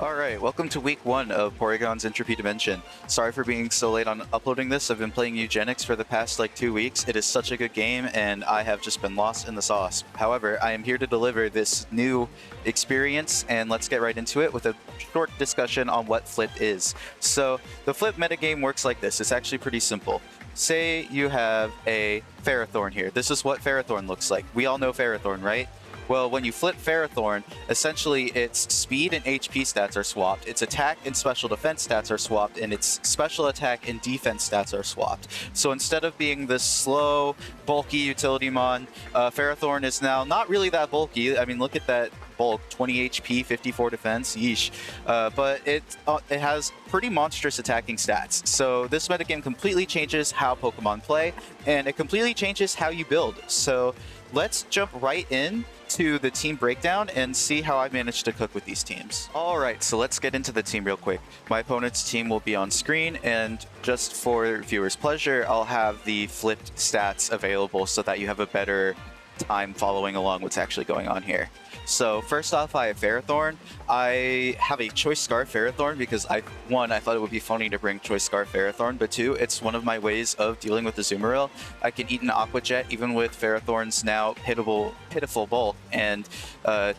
Alright, welcome to week 1 of Porygon's Entropy Dimension. Sorry for being so late on uploading this. I've been playing Eugenics for the past 2 weeks. It is such a good game and I have just been lost in the sauce. However, I am here to deliver this new experience and let's get right into it with a short discussion on what Flip is. So, the Flip metagame works like this. It's actually pretty simple. Say you have a Ferrothorn here. This is what Ferrothorn looks like. We all know Ferrothorn, right? Well, when you flip Ferrothorn, essentially its speed and HP stats are swapped, its attack and special defense stats are swapped, and its special attack and defense stats are swapped. So instead of being this slow, bulky utility mon, Ferrothorn is now not really that bulky. I mean, look at that bulk, 20 HP, 54 defense, yeesh. But it has pretty monstrous attacking stats. So this metagame completely changes how Pokemon play, and it completely changes how you build. So let's jump right in to the team breakdown and see how I managed to cook with these teams. Alright, so let's get into the team real quick. My opponent's team will be on screen, and just for viewers' pleasure, I'll have the flipped stats available so that you have a better time following along what's actually going on here. So first off, I have Ferrothorn. I have a Choice Scarf Ferrothorn because one, I thought it would be funny to bring Choice Scarf Ferrothorn, but two, it's one of my ways of dealing with the Azumarill. I can eat an Aqua Jet even with Ferrothorn's now pitiful bulk and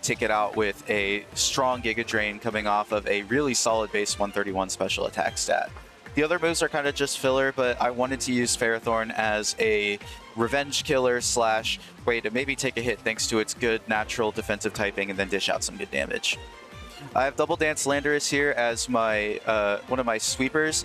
take it out with a strong Giga Drain coming off of a really solid base 131 special attack stat. The other moves are kind of just filler, but I wanted to use Ferrothorn as a revenge killer slash way to maybe take a hit thanks to its good natural defensive typing and then dish out some good damage. I have Double Dance Landorus here as my one of my sweepers.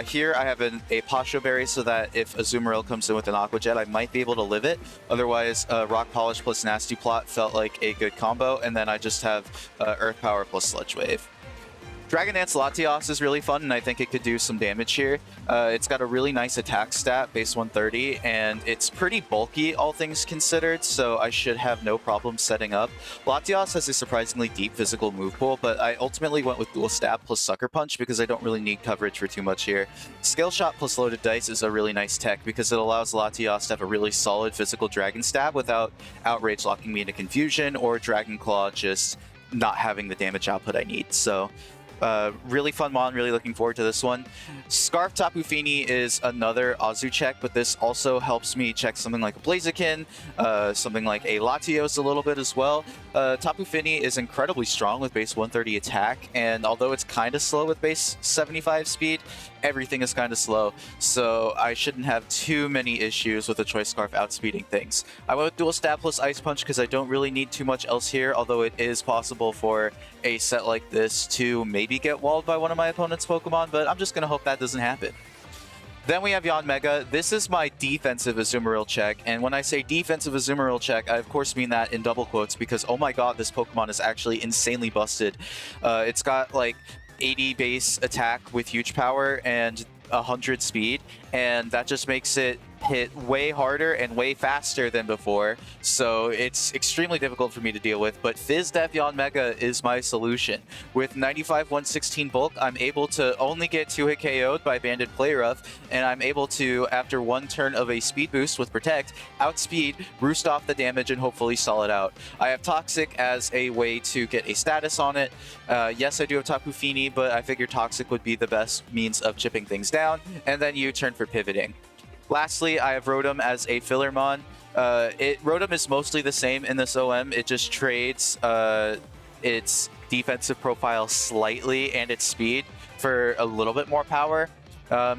Here I have a Pasho Berry so that if Azumarill comes in with an Aqua Jet, I might be able to live it. Otherwise, Rock Polish plus Nasty Plot felt like a good combo, and then I just have Earth Power plus Sludge Wave. Dragon Dance Latios is really fun, and I think it could do some damage here. It's got a really nice attack stat, base 130, and it's pretty bulky, all things considered, so I should have no problem setting up. Latios has a surprisingly deep physical move pool, but I ultimately went with Dual Stab plus Sucker Punch because I don't really need coverage for too much here. Scale Shot plus Loaded Dice is a really nice tech because it allows Latios to have a really solid physical Dragon Stab without Outrage locking me into Confusion or Dragon Claw just not having the damage output I need. So really fun mon, really looking forward to this one. Scarf Tapu Fini is another Azu check, but this also helps me check something like a Blaziken, something like a Latios a little bit as well. Tapu Fini is incredibly strong with base 130 attack, and although it's kind of slow with base 75 speed, everything is kind of slow, so I shouldn't have too many issues with the Choice Scarf outspeeding things. I went with Dual Stab plus Ice Punch because I don't really need too much else here, although it is possible for a set like this to maybe get walled by one of my opponent's Pokemon, but I'm just going to hope that doesn't happen. Then we have Yanmega. This is my defensive Azumarill check, and when I say defensive Azumarill check, I of course mean that in double quotes because oh my god, this Pokemon is actually insanely busted. It's got like 80 base attack with huge power and 100 speed, and that just makes it hit way harder and way faster than before, so it's extremely difficult for me to deal with, but Fizz Def Yanmega is my solution. With 95 116 bulk, I'm able to only get 2-hit KO'd by Banded Play Rough, and I'm able to, after one turn of a speed boost with Protect, outspeed, roost off the damage, and hopefully stall it out. I have Toxic as a way to get a status on it. Yes, I do have Tapu Fini, but I figure Toxic would be the best means of chipping things down, and then U-turn for pivoting. Lastly, I have Rotom as a filler mon. Rotom is mostly the same in this OM. It just trades its defensive profile slightly and its speed for a little bit more power.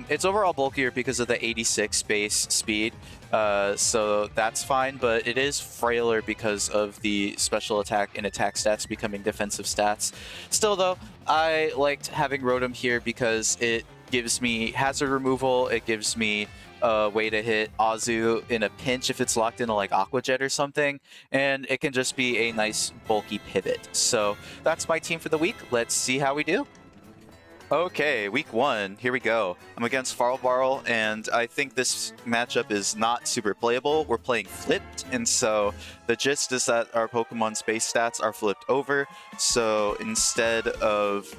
It's overall bulkier because of the 86 base speed, so that's fine, but it is frailer because of the special attack and attack stats becoming defensive stats. Still though, I liked having Rotom here because it gives me hazard removal, it gives me a way to hit Azu in a pinch if it's locked into like Aqua Jet or something, and it can just be a nice bulky pivot. So that's my team for the week. Let's see how we do. Okay, week 1, here we go. I'm against Farlbarl, and I think this matchup is not super playable. We're playing flipped, and so the gist is that our Pokemon's base stats are flipped over, so instead of,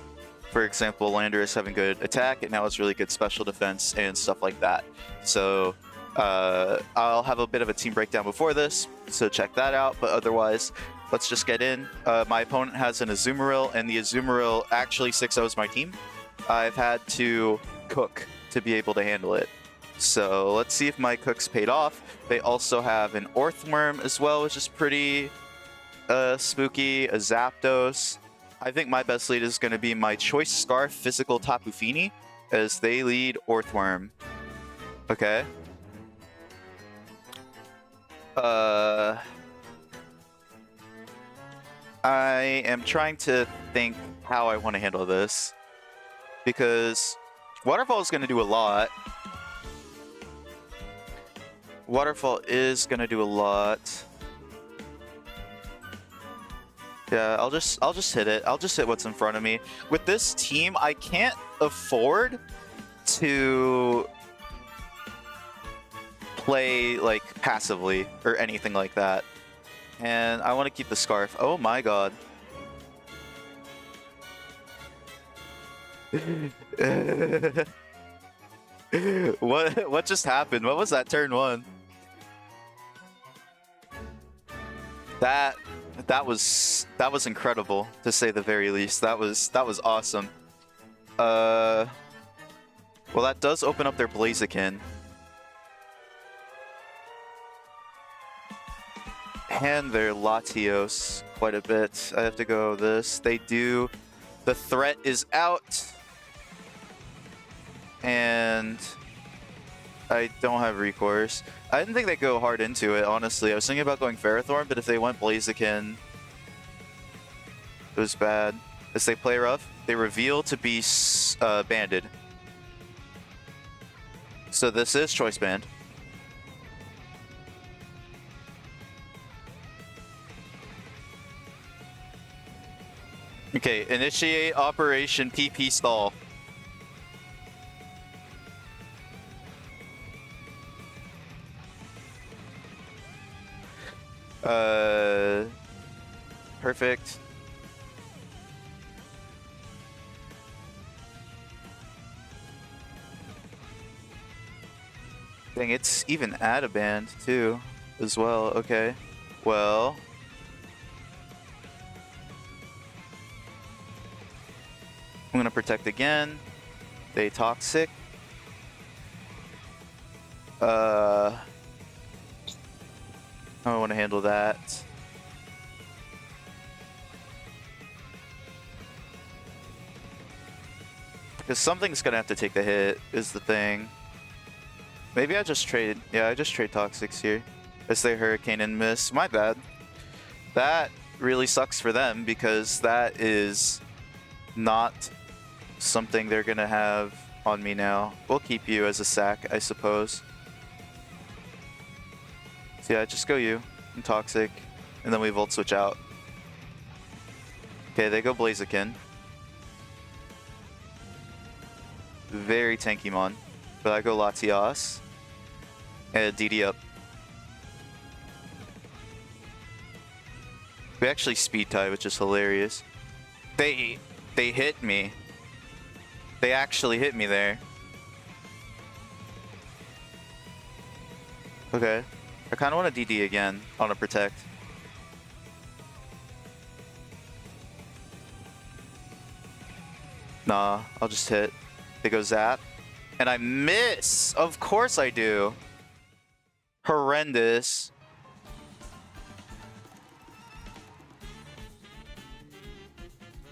for example, Landorus having good attack, it now has really good special defense and stuff like that. So I'll have a bit of a team breakdown before this, so check that out. But otherwise, Let's just get in. My opponent has an Azumarill, and the Azumarill actually 6-0s my team. I've had to cook to be able to handle it. So let's see if my cooks paid off. They also have an Orthworm as well, which is pretty spooky. A Zapdos. I think my best lead is going to be my Choice Scarf Physical Tapu Fini, as they lead Orthworm. Okay. I am trying to think how I want to handle this, because Waterfall is going to do a lot. Waterfall is going to do a lot. Yeah, I'll just hit it. I'll just hit what's in front of me. With this team, I can't afford to play like passively or anything like that. And I want to keep the Scarf. Oh my god. What just happened? What was that turn one? That was incredible, to say the very least. That was awesome. Well, that does open up their Blaziken. And their Latios quite a bit. I have to go this. They do. The threat is out. And I don't have recourse. I didn't think they'd go hard into it, honestly. I was thinking about going Ferrothorn, but if they went Blaziken, it was bad. As they play rough, they reveal to be banded. So this is Choice Band. Okay, initiate Operation PP Stall. Perfect. Dang, it's even at a band too, as well. Okay, well. I'm gonna protect again. They Toxic. How do I want to handle that? Because something's gonna have to take the hit, is the thing. Maybe I just trade. Yeah, I just trade Toxics here. As they Hurricane and miss. My bad. That really sucks for them, because that is not something they're gonna have on me now. We'll keep you as a sack, I suppose. So yeah, just go you. I'm Toxic. And then we Volt Switch out. Okay, they go Blaziken. Very tanky mon. But I go Latios. And DD up. We actually speed tie, which is hilarious. They hit me. They actually hit me there. Okay. I kind of want to DD again on a Protect. Nah, I'll just hit. They go Zap. And I miss! Of course I do. Horrendous.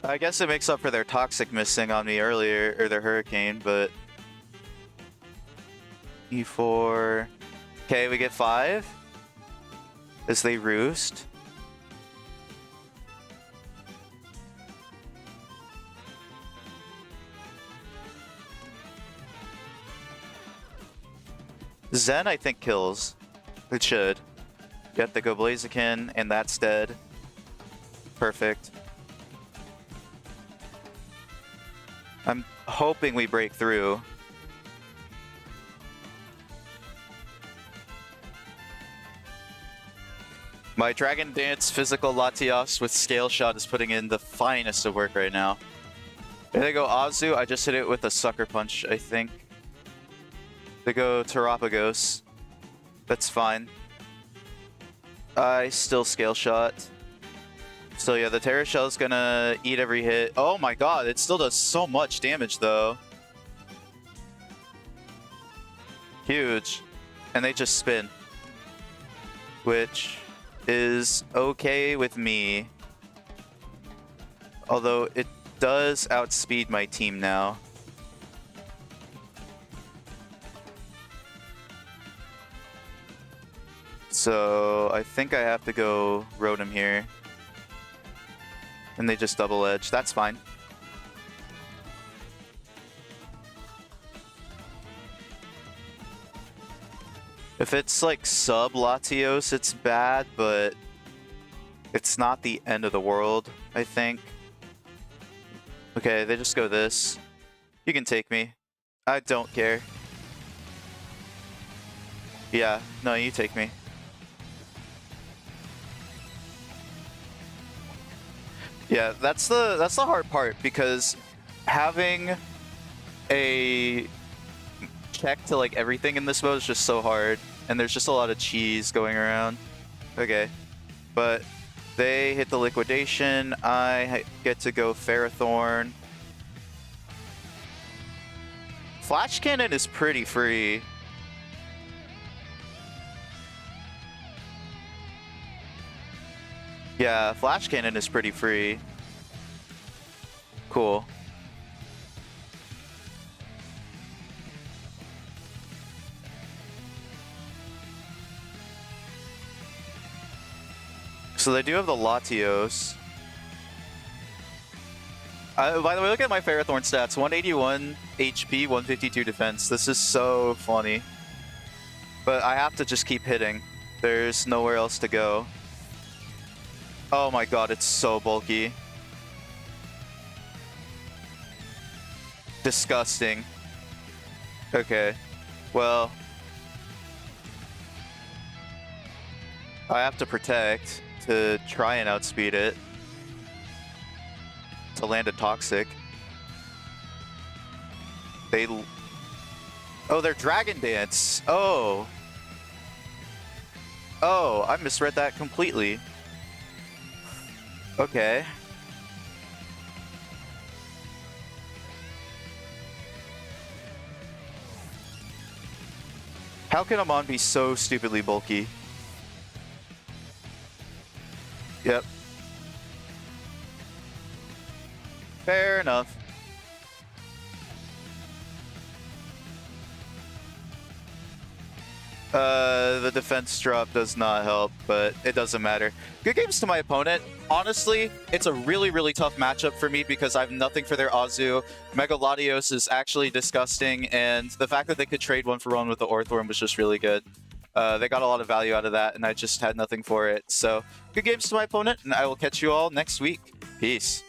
I guess it makes up for their Toxic missing on me earlier, or their Hurricane, but... E4... Okay, we get 5. As they Roost. Zen, I think, kills. It should. Get the go Blaziken, and that's dead. Perfect. I'm hoping we break through. My Dragon Dance physical Latios with Scale Shot is putting in the finest of work right now. There they go Azu. I just hit it with a Sucker Punch, I think. They go Terapagos. That's fine. I still Scale Shot. So yeah, the Terra Shell's gonna eat every hit. Oh my god, it still does so much damage though. Huge. And they just spin. Which is okay with me. Although it does outspeed my team now. So I think I have to go Rotom here. And they just double edge. That's fine. If it's like sub Latios, it's bad, but it's not the end of the world, I think. Okay, they just go this. You can take me. I don't care. Yeah, no, you take me. Yeah, that's the hard part, because having a check to like everything in this mode is just so hard, and there's just a lot of cheese going around. Okay, but they hit the liquidation. I get to go Ferrothorn. Flash Cannon is pretty free. Yeah, Flash Cannon is pretty free. Cool. So they do have the Latios. By the way, look at my Ferrothorn stats. 181 HP, 152 defense. This is so funny. But I have to just keep hitting. There's nowhere else to go. Oh my god, it's so bulky. Disgusting. Okay. Well, I have to protect to try and outspeed it. To land a Toxic. Oh, they're Dragon Dance. Oh. Oh, I misread that completely. Okay. How can Amon be so stupidly bulky? Yep. Fair enough. The defense drop does not help, but it doesn't matter. Good games to my opponent. Honestly, it's a really, really tough matchup for me because I have nothing for their Azu. Mega Latios is actually disgusting, and the fact that they could trade one for one with the Orthworm was just really good. They got a lot of value out of that, and I just had nothing for it. So, good games to my opponent, and I will catch you all next week. Peace.